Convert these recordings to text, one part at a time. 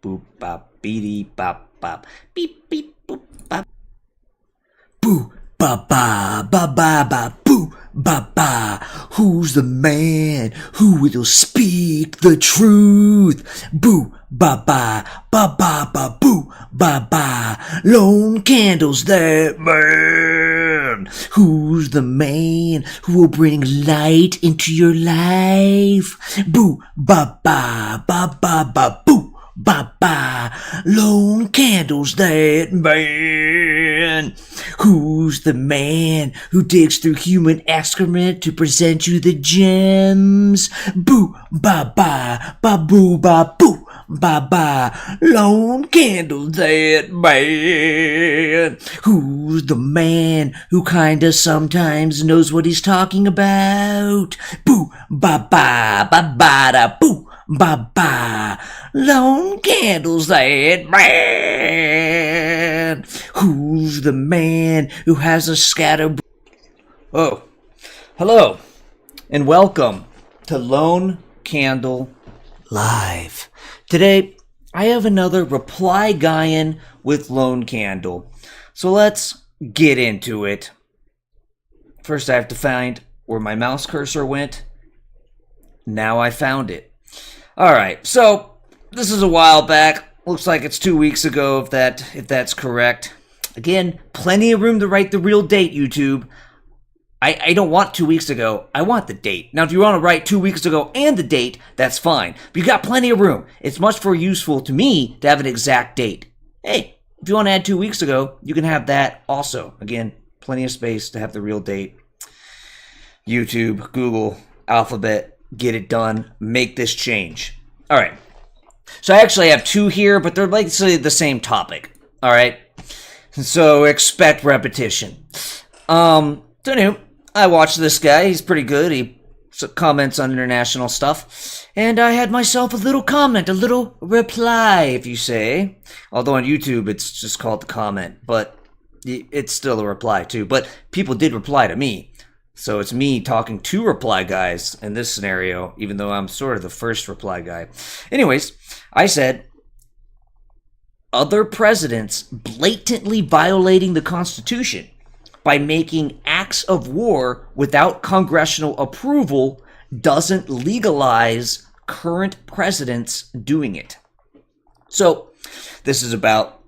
boop bop beady bop bop beep beep boop bop. Boo ba ba ba ba ba boo ba ba. Who's the man who will speak the truth? Boo ba ba ba ba ba boo ba ba. Lone candles that burn. Who's the man who will bring light into your life? Boo ba ba ba ba ba boo ba ba. Lone candles that burn. Who's the man who digs through human excrement to present you the gems? Boo ba ba ba boo ba boo ba ba. Lone candles that burn. Who's the man who kinda sometimes knows what he's talking about? Boo ba ba ba ba da boo ba ba. Lone candles that burn. Who's the man who has a scatter? Oh, hello, and welcome to Lone Candle Live. Today, I have another reply guy-in with Lone Candle. So let's get into it. First, I have to find where my mouse cursor went. Now I found it. Alright, so this is a while back. Looks like it's 2 weeks ago, if that's correct. Again, plenty of room to write the real date, YouTube. I don't want 2 weeks ago. I want the date. Now, if you want to write 2 weeks ago and the date, that's fine. But you got plenty of room. It's much more useful to me to have an exact date. Hey, if you want to add 2 weeks ago, you can have that also. Again, plenty of space to have the real date. YouTube, Google, Alphabet, get it done. Make this change. All right. So I actually have two here, but they're basically the same topic. All right. So expect repetition. So anyway, I watched this guy. He's pretty good. He comments on international stuff. And I had myself a little comment, a little reply, if you say. Although on YouTube, it's just called the comment. But it's still a reply, too. But people did reply to me. So it's me talking to reply guys in this scenario, even though I'm sort of the first reply guy. Anyways, I said, other presidents blatantly violating the Constitution by making acts of war without congressional approval doesn't legalize current presidents doing it. So this is about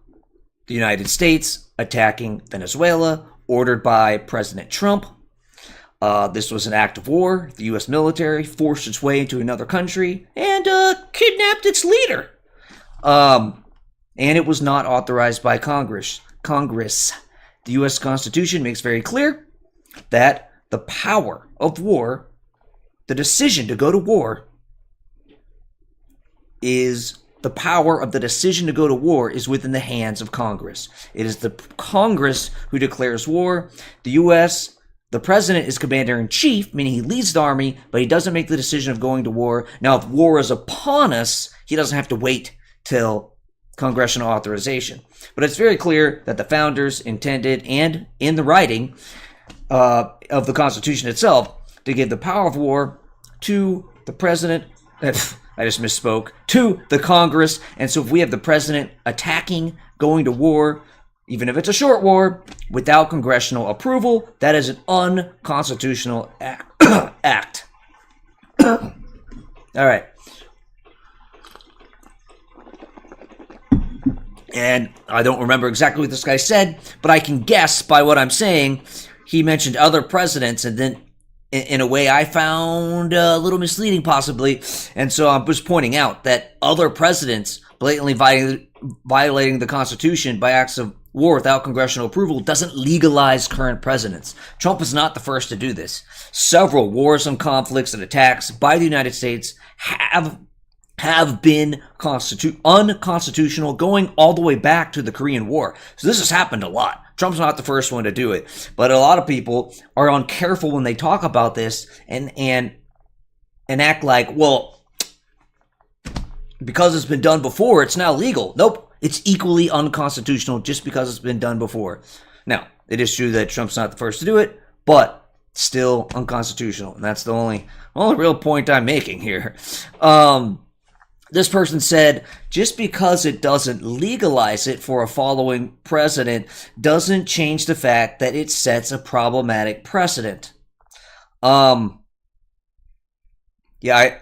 the United States attacking Venezuela, ordered by President Trump. This was an act of war. The U.S. military forced its way into another country and kidnapped its leader. And it was not authorized by Congress. The U.S. Constitution makes very clear that the power of war, the decision to go to war, is the power of the decision to go to war is within the hands of Congress. It is the Congress who declares war. The U.S. The president is commander-in-chief, meaning he leads the army, but he doesn't make the decision of going to war. Now, if war is upon us, he doesn't have to wait till congressional authorization. But it's very clear that the founders intended, and in the writing of the Constitution itself, to give the power of war to the president. I just misspoke. To the Congress. And so if we have the president attacking, going to war, even if it's a short war, without congressional approval, that is an unconstitutional act. All right. And I don't remember exactly what this guy said, but I can guess by what I'm saying. He mentioned other presidents, and then in a way I found a little misleading possibly. And so I'm just pointing out that other presidents blatantly violating the Constitution by acts of war without congressional approval doesn't legalize current presidents. Trump is not the first to do this. Several wars and conflicts and attacks by the United States have been unconstitutional, going all the way back to the Korean War. So this has happened a lot. Trump's not the first one to do it, but a lot of people are uncareful when they talk about this and act like, well, because it's been done before, it's now legal. Nope. It's equally unconstitutional just because it's been done before. Now, it is true that Trump's not the first to do it, but still unconstitutional. And that's the only real point I'm making here. This person said, just because it doesn't legalize it for a following president doesn't change the fact that it sets a problematic precedent. Yeah,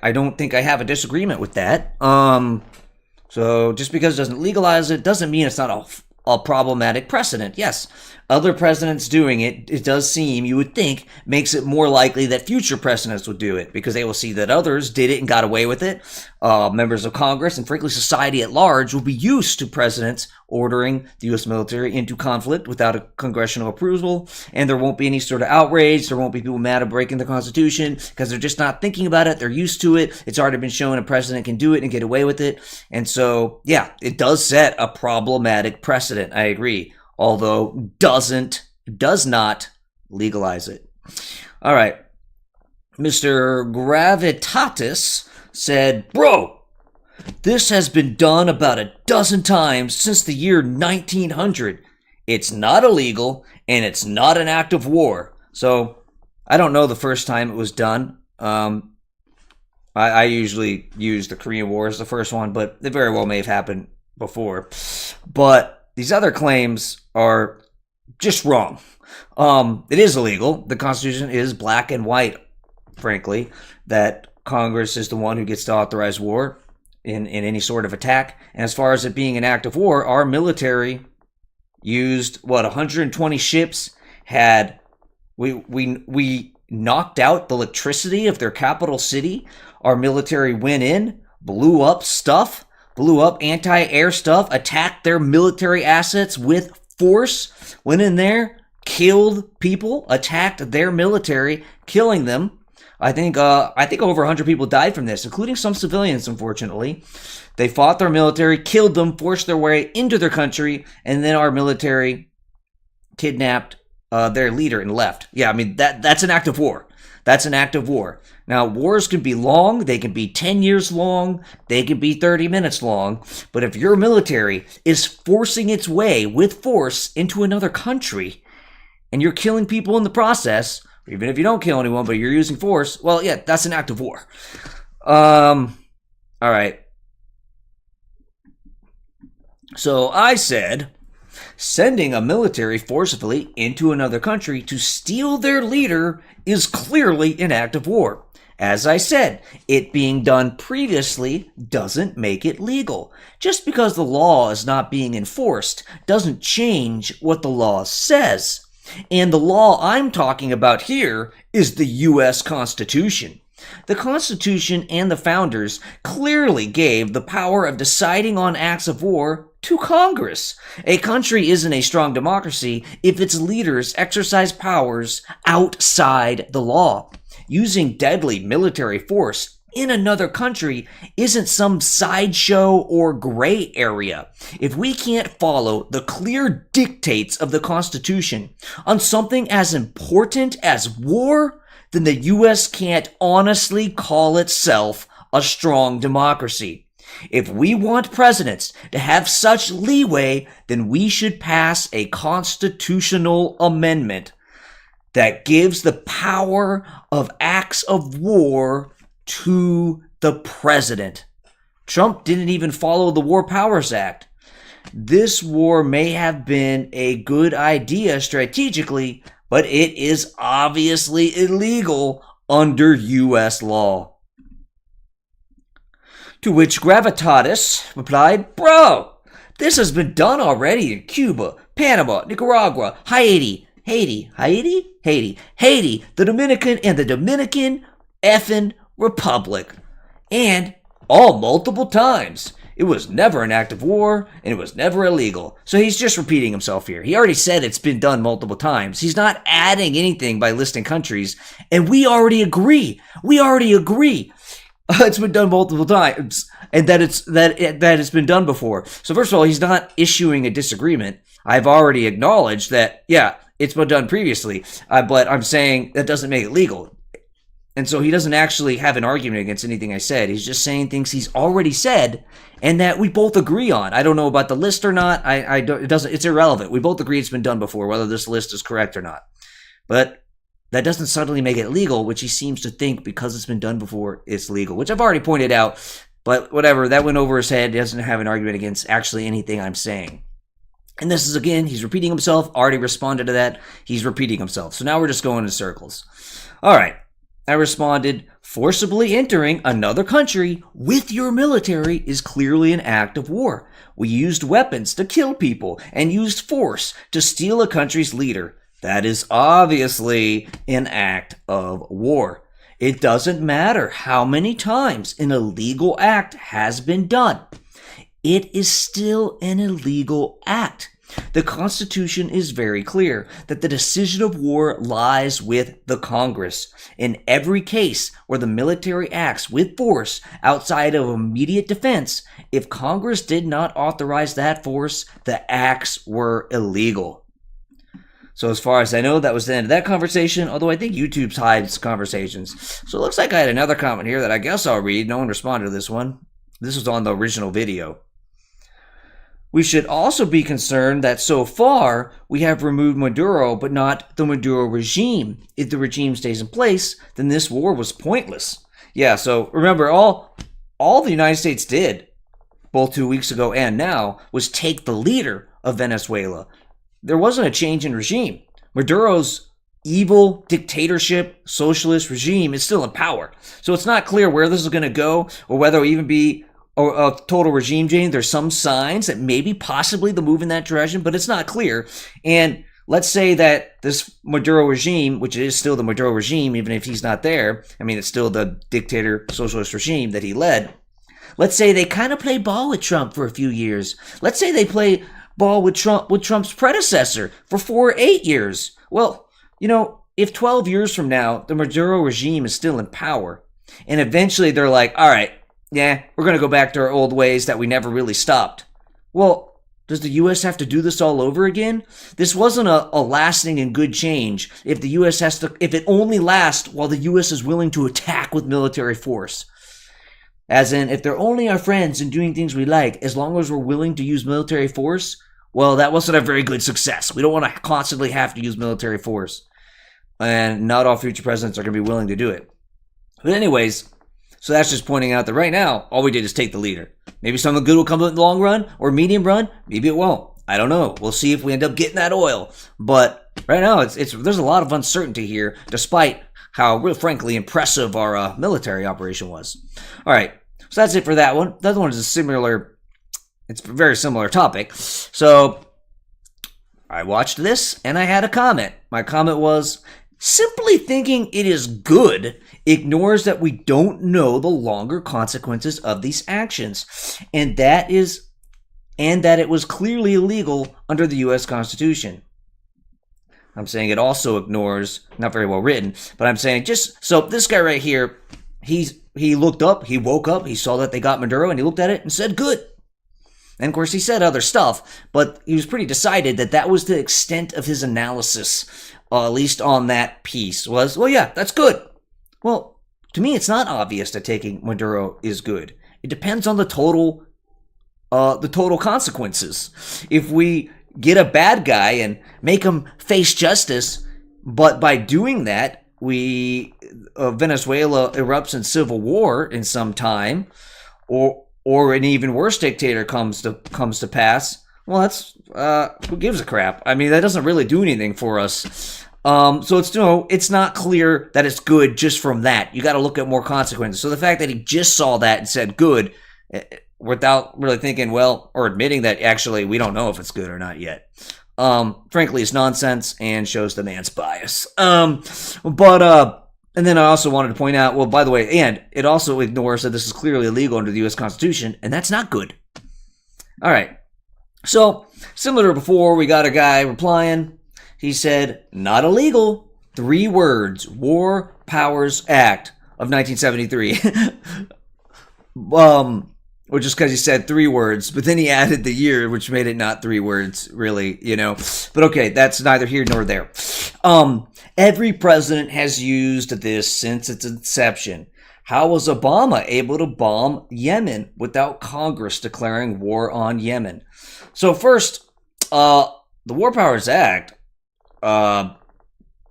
I don't think I have a disagreement with that. So just because it doesn't legalize it doesn't mean it's not a problematic precedent. Yes, other presidents doing it, it does seem, you would think, makes it more likely that future presidents would do it because they will see that others did it and got away with it. Members of Congress and frankly society at large will be used to presidents ordering the U.S. military into conflict without a congressional approval, and there won't be any sort of outrage. There won't be people mad at breaking the Constitution because they're just not thinking about it. They're used to it. It's already been shown a president can do it and get away with it. And so, yeah, it does set a problematic precedent. I agree. Although does not legalize it. All right. Mr. Gravitatis said, bro, this has been done about a dozen times since the year 1900. It's not illegal, and it's not an act of war. So, I don't know the first time it was done. I usually use the Korean War as the first one, but it very well may have happened before. But these other claims are just wrong. It is illegal. The Constitution is black and white, frankly, that Congress is the one who gets to authorize war in any sort of attack. And as far as it being an act of war, our military used, 120 ships, we knocked out the electricity of their capital city. Our military went in, blew up anti-air stuff, attacked their military assets with force, went in there, killed people, attacked their military, killing them. I think over 100 people died from this, including some civilians, unfortunately. They fought their military, killed them, forced their way into their country, and then our military kidnapped their leader and left. Yeah, I mean, that's an act of war. That's an act of war. Now, wars can be long. They can be 10 years long. They can be 30 minutes long. But if your military is forcing its way with force into another country and you're killing people in the process, even if you don't kill anyone, but you're using force, well, yeah, that's an act of war. All right. So I said, sending a military forcibly into another country to steal their leader is clearly an act of war. As I said, it being done previously doesn't make it legal. Just because the law is not being enforced doesn't change what the law says. And the law I'm talking about here is the U.S. Constitution. The Constitution and the founders clearly gave the power of deciding on acts of war to Congress. A country isn't a strong democracy if its leaders exercise powers outside the law. Using deadly military force in another country isn't some sideshow or gray area. If we can't follow the clear dictates of the Constitution on something as important as war, then the U.S. can't honestly call itself a strong democracy. If we want presidents to have such leeway, then we should pass a constitutional amendment that gives the power of acts of war to the president. Trump didn't even follow the War Powers Act. This war may have been a good idea strategically, but it is obviously illegal under U.S. law. To which Gravitatis replied, bro, this has been done already in Cuba, Panama, Nicaragua, Haiti, the Dominican, and the Dominican effing Republic. And all multiple times. It was never an act of war, and it was never illegal. So he's just repeating himself here. He already said it's been done multiple times. He's not adding anything by listing countries, and we already agree. It's been done multiple times, and that it's been done before. So first of all, he's not issuing a disagreement. I've already acknowledged that, yeah, it's been done previously, but I'm saying that doesn't make it legal. And so he doesn't actually have an argument against anything I said. He's just saying things he's already said and that we both agree on. I don't know about the list or not. It's irrelevant. We both agree it's been done before, whether this list is correct or not. But that doesn't suddenly make it legal, which he seems to think because it's been done before, it's legal, which I've already pointed out. But whatever, that went over his head. He doesn't have an argument against actually anything I'm saying. And this is, again, he's repeating himself. Already responded to that. He's repeating himself. So now we're just going in circles. All right. I responded, forcibly entering another country with your military is clearly an act of war. We used weapons to kill people and used force to steal a country's leader. That is obviously an act of war. It doesn't matter how many times an illegal act has been done. It is still an illegal act. The Constitution is very clear that the decision of war lies with the Congress. In every case where the military acts with force outside of immediate defense, if Congress did not authorize that force, the acts were illegal. So as far as I know, that was the end of that conversation, although I think YouTube hides conversations. So it looks like I had another comment here that I guess I'll read. No one responded to this one. This was on the original video. We should also be concerned that so far we have removed Maduro, but not the Maduro regime. If the regime stays in place, then this war was pointless. Yeah, so remember, all the United States did, both 2 weeks ago and now, was take the leader of Venezuela. There wasn't a change in regime. Maduro's evil dictatorship, socialist regime is still in power. So it's not clear where this is going to go or whether it'll even be a total regime change. There's some signs that maybe possibly they'll move in that direction, but it's not clear. And let's say that this Maduro regime, which is still the Maduro regime, even if he's not there, I mean, it's still the dictator socialist regime that he led. Let's say they kind of play ball with Trump for a few years. Let's say they play ball with Trump's predecessor for 4 or 8 years. Well, you know, if 12 years from now, the Maduro regime is still in power, and eventually they're like, all right, yeah, we're going to go back to our old ways that we never really stopped. Well, does the U.S. have to do this all over again? This wasn't a lasting and good change if the U.S. if it only lasts while the U.S. is willing to attack with military force. As in, if they're only our friends and doing things we like, as long as we're willing to use military force, well, that wasn't a very good success. We don't want to constantly have to use military force. And not all future presidents are going to be willing to do it. But anyways, so that's just pointing out that right now, all we did is take the leader. Maybe something good will come in the long run or medium run. Maybe it won't. I don't know. We'll see if we end up getting that oil. But right now, there's a lot of uncertainty here, despite how, real frankly, impressive our military operation was. All right. So that's it for that one. The other one is it's a very similar topic. So I watched this and I had a comment. My comment was, simply thinking it is good ignores that we don't know the longer consequences of these actions, and that it was clearly illegal under the U.S. Constitution. I'm saying it also ignores, not very well written, but I'm saying so this guy right here, he looked up, he woke up, he saw that they got Maduro, and he looked at it and said, good. And of course, he said other stuff, but he was pretty decided that was the extent of his analysis, at least on that piece, was, well, yeah, that's good. Well, to me, it's not obvious that taking Maduro is good. It depends on the total consequences. If we get a bad guy and make him face justice, but by doing that, Venezuela erupts in civil war in some time, or an even worse dictator comes to pass, well, that's who gives a crap? I mean, that doesn't really do anything for us. So it's not clear that it's good just from that. You got to look at more consequences. So the fact that he just saw that and said good, without really thinking, well, or admitting that actually we don't know if it's good or not yet, frankly, it's nonsense and shows the man's bias. And then I also wanted to point out, well, by the way, and it also ignores that this is clearly illegal under the U.S. Constitution, and that's not good. All right. So, similar to before, we got a guy replying. He said, not illegal. 3 words. War Powers Act of 1973. Which is because he said 3 words, but then he added the year, which made it not 3 words, really, But okay, that's neither here nor there. Every president has used this since its inception. How was Obama able to bomb Yemen without Congress declaring war on Yemen? So first, the War Powers Act,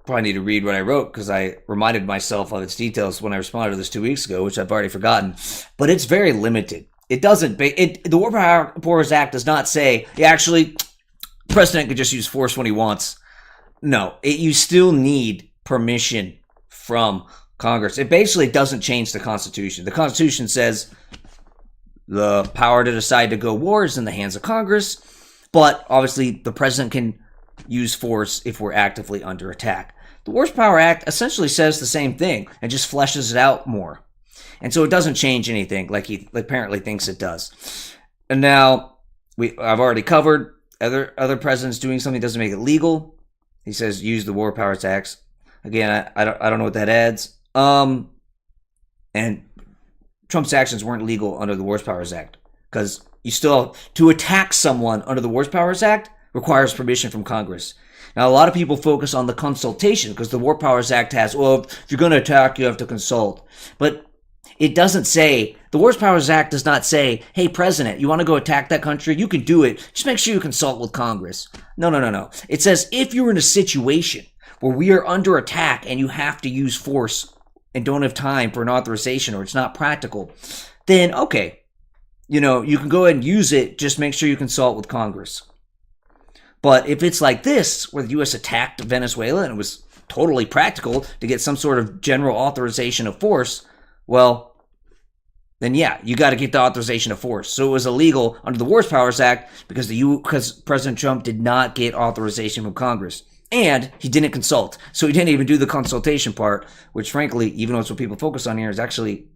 probably need to read what I wrote because I reminded myself of its details when I responded to this 2 weeks ago, which I've already forgotten. But it's very limited. It doesn't. The War Powers Act does not say, yeah, actually, the president could just use force when he wants. No, you still need permission from Congress. It basically doesn't change the Constitution. The Constitution says the power to decide to go war is in the hands of Congress, but obviously the president can use force if we're actively under attack. The War Powers Act essentially says the same thing and just fleshes it out more. And so it doesn't change anything like he apparently thinks it does. And now I've already covered other presidents doing something that doesn't make it legal. He says use the War Powers Act. Again, I don't know what that adds. And Trump's actions weren't legal under the War Powers Act because you still to attack someone under the War Powers Act requires permission from Congress. Now, a lot of people focus on the consultation because the War Powers Act has, well, if you're going to attack, you have to consult. But it doesn't say, the War Powers Act does not say, hey, President, you want to go attack that country? You can do it. Just make sure you consult with Congress. No. It says if you're in a situation where we are under attack and you have to use force and don't have time for an authorization or it's not practical, then okay, you can go ahead and use it. Just make sure you consult with Congress. But if it's like this, where the U.S. attacked Venezuela and it was totally practical to get some sort of general authorization of force, well, then yeah, you got to get the authorization of force. So it was illegal under the War Powers Act because President Trump did not get authorization from Congress. And he didn't consult. So he didn't even do the consultation part, which frankly, even though it's what people focus on here, is actually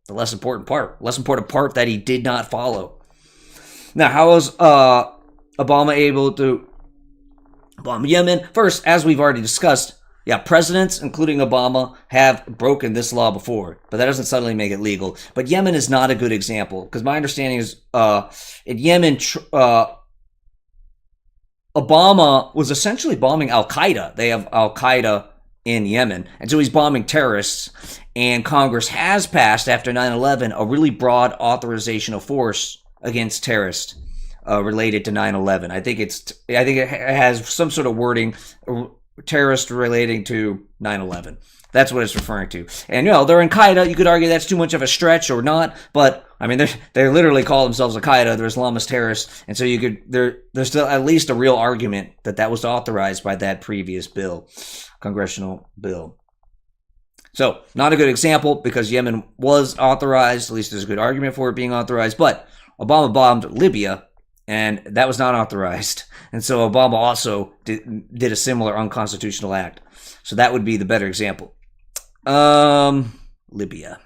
the less important part that he did not follow. Now, how was Obama able to bomb Yemen? First, as we've already discussed, yeah, presidents, including Obama, have broken this law before, but that doesn't suddenly make it legal. But Yemen is not a good example, because my understanding is in Yemen, Obama was essentially bombing Al-Qaeda. They have Al-Qaeda in Yemen, and so he's bombing terrorists. And Congress has passed, after 9/11, a really broad authorization of force against terrorists related to 9/11. I think it has some sort of wording, terrorist relating to 9/11. That's what it's referring to. And they're in Qaeda. You could argue that's too much of a stretch or not, but I mean, they literally call themselves Al-Qaeda. They're Islamist terrorists, and so there's still at least a real argument that was authorized by that previous bill, congressional bill. So not a good example because Yemen was authorized. At least there's a good argument for it being authorized. But Obama bombed Libya, and that was not authorized. And so Obama also did a similar unconstitutional act. So that would be the better example. Libya.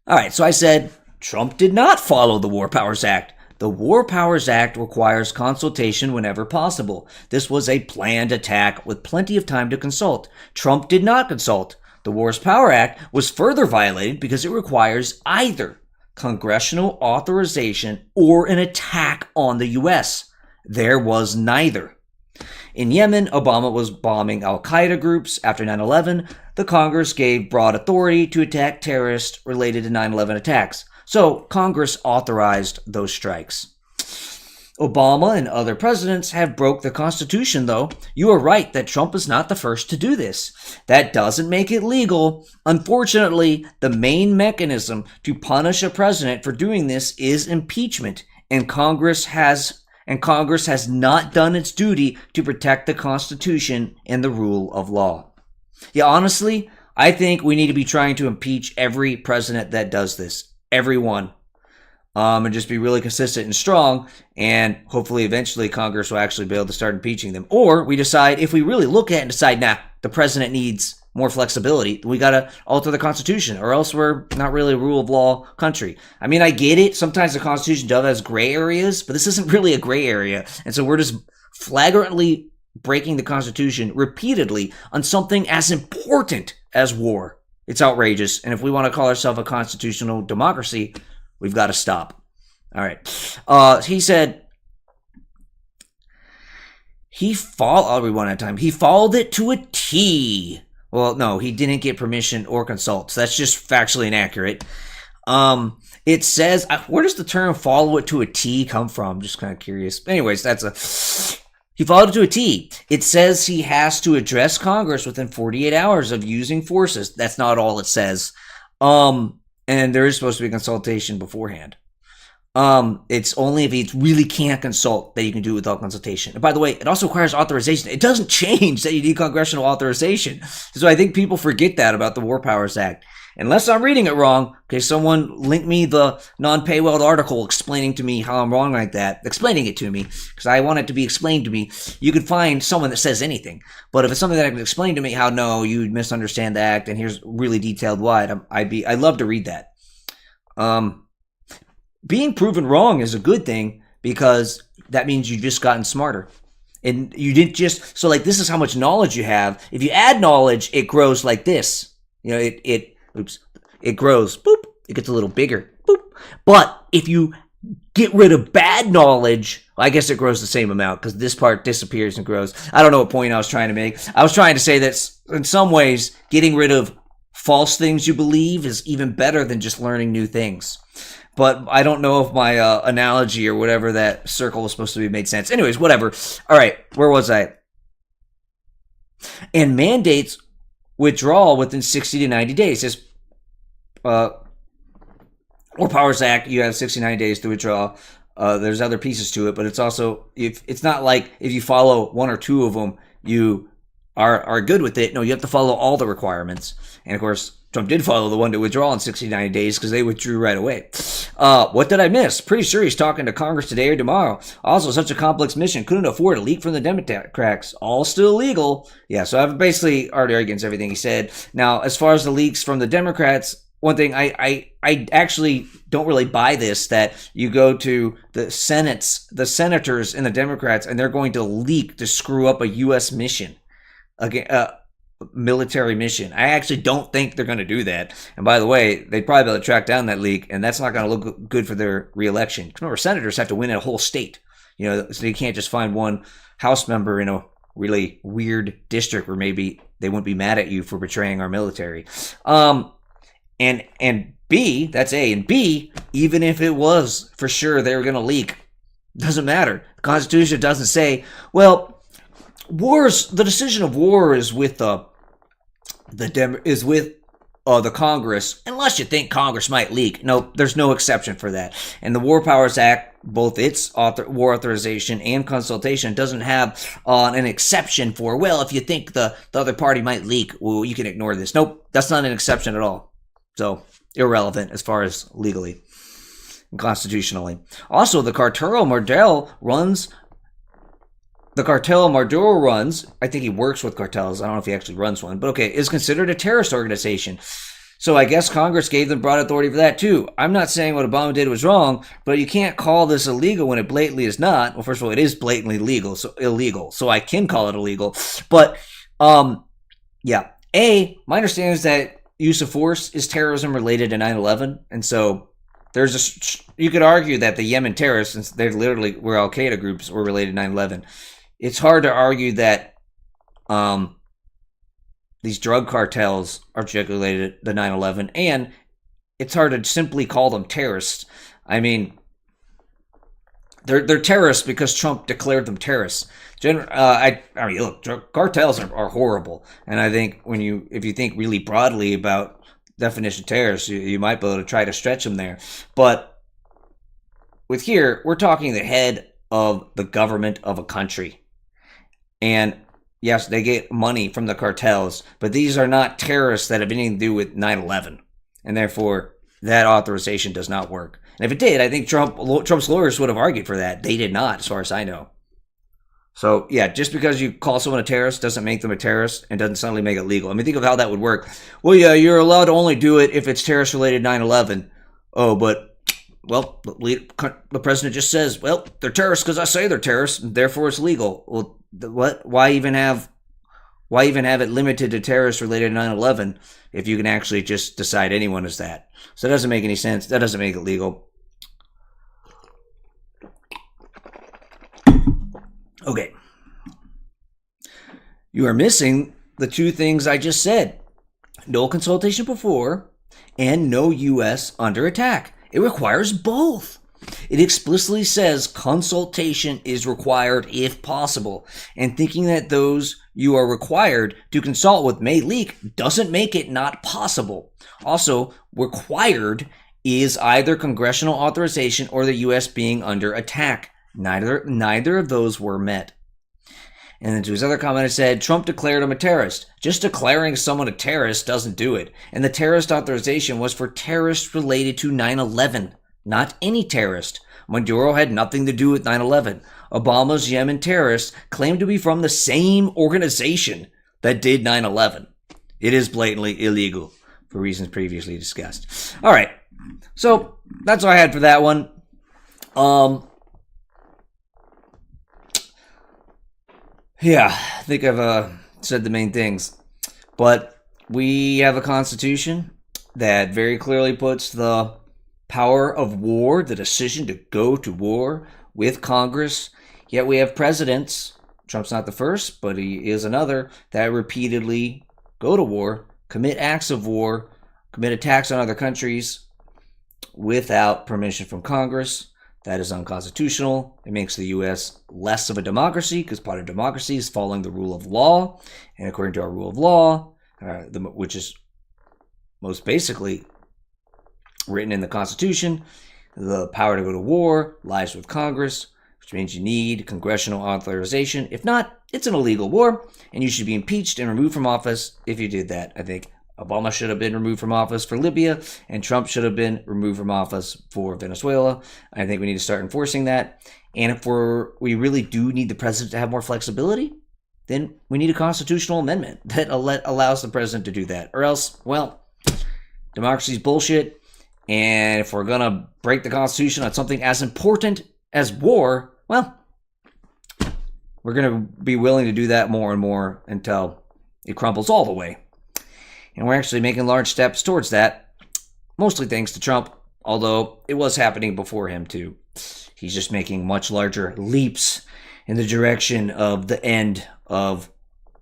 All right, so I said Trump did not follow the War Powers Act. The War Powers Act requires consultation whenever possible. This was a planned attack with plenty of time to consult. Trump did not consult. The War Powers Act was further violated because it requires either congressional authorization or an attack on the U.S. There was neither. In Yemen, Obama was bombing al-Qaeda groups. After 9/11, the Congress gave broad authority to attack terrorists related to 9/11 attacks. So Congress authorized those strikes. Obama and other presidents have broke the Constitution, though. You are right that Trump is not the first to do this. That doesn't make it legal. Unfortunately, the main mechanism to punish a president for doing this is impeachment, and Congress has not done its duty to protect the Constitution and the rule of law. Yeah, honestly, I think we need to be trying to impeach every president that does this. Everyone. And just be really consistent and strong, and hopefully eventually Congress will actually be able to start impeaching them. Or we decide, if we really look at it and decide, the president needs more flexibility, we got to alter the Constitution, or else we're not really a rule of law country. I mean, I get it. Sometimes the Constitution does have gray areas, but this isn't really a gray area. And so we're just flagrantly breaking the Constitution repeatedly on something as important as war. It's outrageous. And if we want to call ourselves a constitutional democracy, we've got to stop. All right. He said I'll read one at a time. He followed it to a T. Well, no, he didn't get permission or consult. So that's just factually inaccurate. It says, where does the term follow it to a T come from? I'm just kind of curious. Anyways, He followed it to a T. It says he has to address Congress within 48 hours of using forces. That's not all it says. And there is supposed to be a consultation beforehand. It's only if he really can't consult that you can do it without consultation. And by the way, it also requires authorization. It doesn't change that you need congressional authorization. So I think people forget that about the War Powers Act. Unless I'm reading it wrong, okay, someone link me the non-paywalled article explaining to me how I'm wrong like that, explaining it to me, because I want it to be explained to me. You could find someone that says anything, but if it's something that I can explain to me how, no, you misunderstand the act, and here's really detailed why, I'd love to read that. Being proven wrong is a good thing, because that means you've just gotten smarter. And you didn't just, so like this is how much knowledge you have. If you add knowledge, it grows like this. You know, it grows, boop, it gets a little bigger, boop. But if you get rid of bad knowledge, I guess it grows the same amount, because this part disappears and grows. I don't know what point I was trying to make. I was trying to say that in some ways, getting rid of false things you believe is even better than just learning new things. But I don't know if my analogy or whatever that circle was supposed to be made sense. Anyways, whatever. All right, where was I? And mandates withdrawal within 60 to 90 days. This War Powers Act, you have 60 to 90 days to withdraw. There's other pieces to it, but it's also, if it's not like if you follow one or two of them, you are good with it. No, you have to follow all the requirements. And of course, Trump did follow the one to withdraw in 69 days because they withdrew right away. What did I miss? Pretty sure he's talking to Congress today or tomorrow. Also, such a complex mission. Couldn't afford a leak from the Democrats. All still legal. Yeah, so I've basically already argued against everything he said. Now, as far as the leaks from the Democrats, one thing, I actually don't really buy this, that you go to the senators and the Democrats, and they're going to leak to screw up a U.S. mission. Again, military mission. I actually don't think they're going to do that. And by the way, they'd probably be able to track down that leak, and that's not going to look good for their reelection. Remember, senators have to win a whole state. You know, so you can't just find one House member in a really weird district where maybe they wouldn't be mad at you for betraying our military. And B, that's A. And B, even if it was for sure they were going to leak, doesn't matter. The Constitution doesn't say, well, the decision of war is with the Congress, unless you think Congress might leak. No, there's no exception for that. And the War Powers Act, both its war authorization and consultation, doesn't have an exception for, well, if you think the other party might leak, well, you can ignore this. Nope, that's not an exception at all. So irrelevant as far as legally and constitutionally. Also, the cartel Maduro runs. I think he works with cartels. I don't know if he actually runs one, but okay, is considered a terrorist organization. So I guess Congress gave them broad authority for that too. I'm not saying what Obama did was wrong, but you can't call this illegal when it blatantly is not. Well, first of all, it is blatantly illegal, so I can call it illegal. But yeah. My understanding is that use of force is terrorism related to 9/11, and so you could argue that the Yemen terrorists, since they literally were Al Qaeda groups, were related to 9/11. It's hard to argue that these drug cartels are related to 9/11, and it's hard to simply call them terrorists. I mean, they're terrorists because Trump declared them terrorists. Look, cartels are horrible, and I think if you think really broadly about definition of terrorists, you might be able to try to stretch them there. But with here, we're talking the head of the government of a country. And yes, they get money from the cartels, but these are not terrorists that have anything to do with 9/11. And therefore, that authorization does not work. And if it did, I think Trump's lawyers would have argued for that. They did not, as far as I know. So, yeah, just because you call someone a terrorist doesn't make them a terrorist and doesn't suddenly make it legal. I mean, think of how that would work. Well, yeah, you're allowed to only do it if it's terrorist-related 9/11. Oh, but, well, the president just says, well, they're terrorists because I say they're terrorists, and therefore it's legal. Well, what? Why even have it limited to terrorists related to 9/11 if you can actually just decide anyone is that? So that doesn't make any sense. That doesn't make it legal. Okay. You are missing the two things I just said. No consultation before and no U.S. under attack. It requires both. It explicitly says consultation is required if possible. And thinking that those you are required to consult with may leak doesn't make it not possible. Also, required is either congressional authorization or the U.S. being under attack. Neither of those were met. And then to his other comment, it said, Trump declared him a terrorist. Just declaring someone a terrorist doesn't do it. And the terrorist authorization was for terrorists related to 9/11, not any terrorist. Maduro had nothing to do with 9/11. Obama's Yemen terrorists claimed to be from the same organization that did 9/11. It is blatantly illegal for reasons previously discussed. All right. So that's all I had for that one. Yeah, I think I've said the main things. But we have a constitution that very clearly puts the power of war, the decision to go to war, with Congress. Yet we have presidents, Trump's not the first, but he is another, that repeatedly go to war, commit acts of war, commit attacks on other countries without permission from Congress. That is unconstitutional. It makes the U.S. less of a democracy because part of democracy is following the rule of law. And according to our rule of law, which is most basically written in the Constitution, the power to go to war lies with Congress, which means you need congressional authorization. If not, it's an illegal war, and you should be impeached and removed from office if you did that. I think Obama should have been removed from office for Libya, and Trump should have been removed from office for Venezuela. I think we need to start enforcing that. And if we really do need the president to have more flexibility, then we need a constitutional amendment that allows the president to do that. Or else, well, democracy's bullshit. And if we're going to break the Constitution on something as important as war, well, we're going to be willing to do that more and more until it crumbles all the way. And we're actually making large steps towards that, mostly thanks to Trump, although it was happening before him too. He's just making much larger leaps in the direction of the end of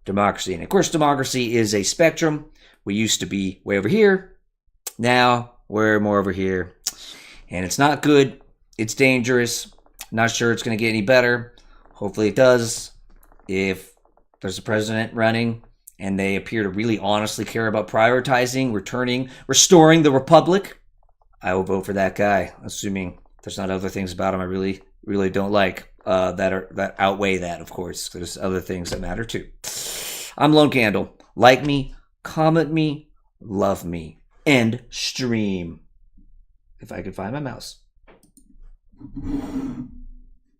democracy. And of course, democracy is a spectrum. We used to be way over here. Now we're more over here. And it's not good. It's dangerous. Not sure it's going to get any better. Hopefully it does. If there's a president running and they appear to really honestly care about prioritizing, restoring the republic, I will vote for that guy, assuming there's not other things about him I really, really don't like that outweigh that, of course. There's other things that matter too. I'm Lone Candle. Like me, comment me, love me, and stream. If I could find my mouse.